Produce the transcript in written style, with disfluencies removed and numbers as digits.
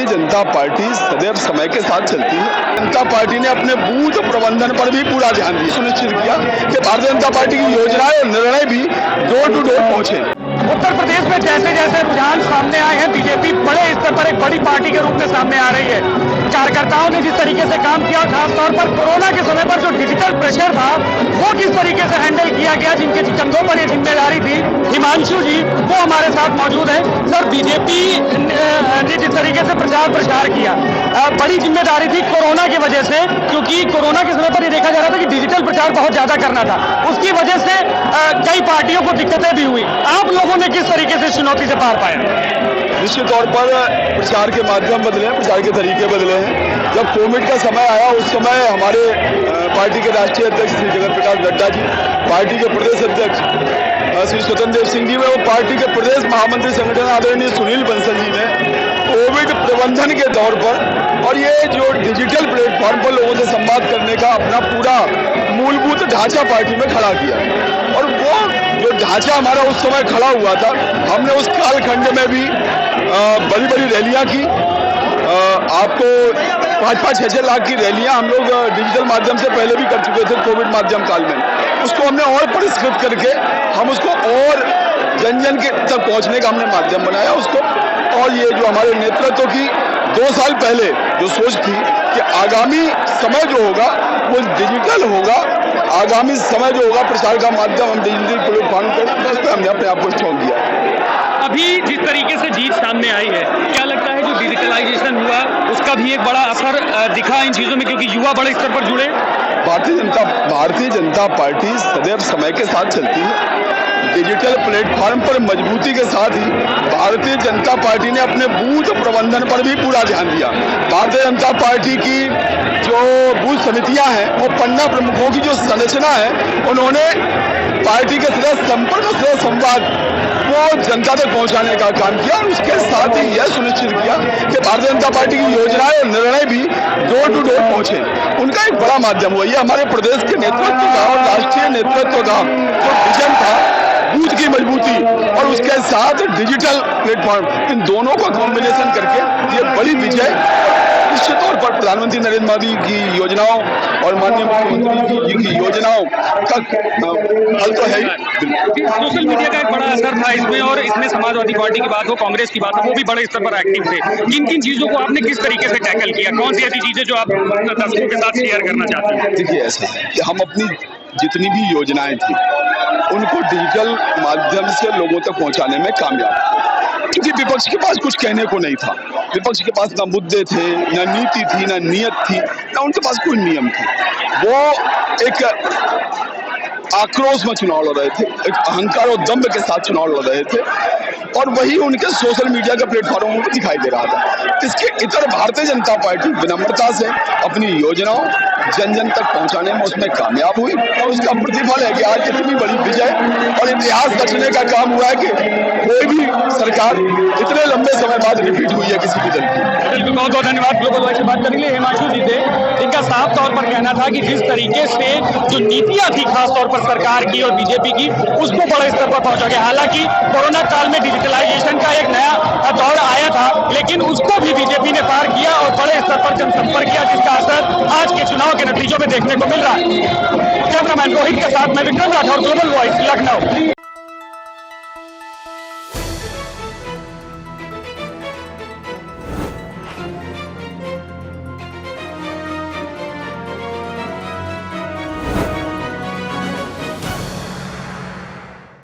Bharatiya Janata party सदैव समय के साथ चलती है। जनता पार्टी ने अपने बूथ प्रबंधन पर भी पूरा ध्यान दिया, सुनिश्चित किया कि भारतीय जनता पार्टी की योजनाएं और निर्णय भी डोर टू डोर पहुंचे। उत्तर प्रदेश में जैसे जैसे रुझान सामने आए हैं, बीजेपी बड़े स्तर पर एक बड़ी पार्टी के रूप में सामने आ रही है। कार्यकर्ताओं ने जिस तरीके से काम किया, खासतौर पर कोरोना के समय पर जो डिजिटल प्रेशर था वो किस तरीके से हैंडल किया गया, जिनके कंधों पर ये जिम्मेदारी थी, हिमांशु जी वो हमारे साथ मौजूद है। सर, बीजेपी ने जिस तरीके से प्रचार प्रसार किया, बड़ी जिम्मेदारी थी कोरोना की वजह से, क्योंकि कोरोना के समय पर ये देखा जा रहा था कि डिजिटल प्रचार बहुत ज्यादा करना था, उसकी वजह से कई पार्टियों को दिक्कतें भी हुई। आप लोगों ने किस तरीके से चुनौती से पार पाया? निश्चित तौर पर प्रचार के माध्यम बदले हैं, प्रचार के तरीके बदले हैं। जब कोविड का समय आया उस समय हमारे पार्टी के राष्ट्रीय अध्यक्ष श्री जगत प्रकाश नड्डा जी, पार्टी के प्रदेश अध्यक्ष श्री स्वतंत्र देव सिंह जी व पार्टी के प्रदेश महामंत्री संगठन आदरणीय सुनील बंसल जी ने कोविड प्रबंधन के तौर पर और ये जो डिजिटल प्लेटफॉर्म पर लोगों से संवाद करने का अपना पूरा मूलभूत ढांचा पार्टी में खड़ा किया। और वो जो ढांचा हमारा उस समय खड़ा हुआ था, हमने उस कालखंड में भी बड़ी बड़ी रैलियां की। आपको 5-6 लाख की रैलियां हम लोग डिजिटल माध्यम से पहले भी कर चुके थे कोविड माध्यम काल में। उसको हमने और परिष्कृत करके हम उसको और जन जन के तक पहुंचने का हमने माध्यम बनाया उसको। और ये जो हमारे नेतृत्व की 2 साल पहले जो सोच थी कि आगामी समय जो होगा वो डिजिटल होगा, आगामी समय जो होगा प्रसार का माध्यम हम डिजिटल प्लेटफॉर्म करें, बस पे हमने अपने आप को छोड़ दिया। अभी जिस तरीके से जीत सामने आई है, क्या लगता है जो डिजिटलाइजेशन हुआ उसका भी एक बड़ा असर दिखा इन चीजों में, क्योंकि युवा बड़े स्तर पर जुड़े? भारतीय जनता पार्टी सदैव समय के साथ चलती है। डिजिटल प्लेटफॉर्म पर मजबूती के साथ ही भारतीय जनता पार्टी ने अपने बूथ प्रबंधन पर भी पूरा ध्यान दिया। भारतीय जनता पार्टी की जो बूथ समितियां हैं वो 15 प्रमुखों की जो संरचना है, उन्होंने पार्टी के सदस्य संपर्क और सदस्य संवाद वो जनता तक पहुंचाने का काम किया। और उसके साथ ही यह सुनिश्चित किया कि भारतीय जनता पार्टी की योजनाएं और निर्णय भी डोर टू डोर पहुंचे। उनका एक बड़ा माध्यम हुआ। ये हमारे प्रदेश के नेतृत्व का और राष्ट्रीय नेतृत्व का जो विजन था, बूथ की मजबूती और उसके साथ डिजिटल प्लेटफॉर्म, इन दोनों का कॉम्बिनेशन करके ये बड़ी विजय निश्चित तौर पर प्रधानमंत्री नरेंद्र मोदी की योजनाओं और माननीय मुख्यमंत्री जी की योजनाओं का फल तो है ही। सोशल मीडिया का एक बड़ा असर था इसमें, और इसमें समाजवादी पार्टी की बात हो, कांग्रेस की बात हो, वो भी बड़े स्तर पर एक्टिव थे। किन किन चीजों को आपने किस तरीके से टैकल किया? कौन सी ऐसी चीजें जो आप दर्शकों के साथ शेयर करना चाहते हैं? देखिए, ऐसा है कि हम अपनी जितनी भी योजनाएं थी उनको डिजिटल माध्यम से लोगों तक पहुंचाने में कामयाब, क्योंकि विपक्ष के पास कुछ कहने को नहीं था। विपक्ष के पास ना मुद्दे थे, ना नीति थी, ना नियत थी, ना उनके पास कोई नियम थे। वो एक आक्रोश में चुनाव लड़ रहे थे, एक अहंकार और दम्भ के साथ चुनाव लड़ रहे थे, और वही उनके सोशल मीडिया के प्लेटफॉर्मों में दिखाई दे रहा था। इसके इतर भारतीय जनता पार्टी विनम्रता से अपनी योजनाओं जन जन तक पहुंचाने में उसमें कामयाब हुई, और उसका प्रतिफल है कि आज इतनी बड़ी विजय और इतिहास रचने का काम हुआ है कि कोई भी सरकार इतने लंबे समय बाद रिपीट हुई है किसी भी दल की। बहुत बहुत धन्यवाद। ग्लोबल वॉइस से बात करने के लिए हिमांशु जी थे, इनका साफ तौर पर कहना था कि जिस तरीके से जो नीतियां थी खासतौर पर सरकार की और बीजेपी की, उसको बड़े स्तर पर पहुंचा गया। हालांकि कोरोना काल में डिजिटलाइजेशन का एक नया दौर आया था, लेकिन उसको भी बीजेपी ने पार किया और बड़े स्तर पर जनसंपर्क किया, जिसका असर आज के चुनाव के नतीजों में देखने को मिल रहा है। कैमरामैन रोहित के साथ मैं विक्रम राठौर, ग्लोबल वॉइस, लखनऊ।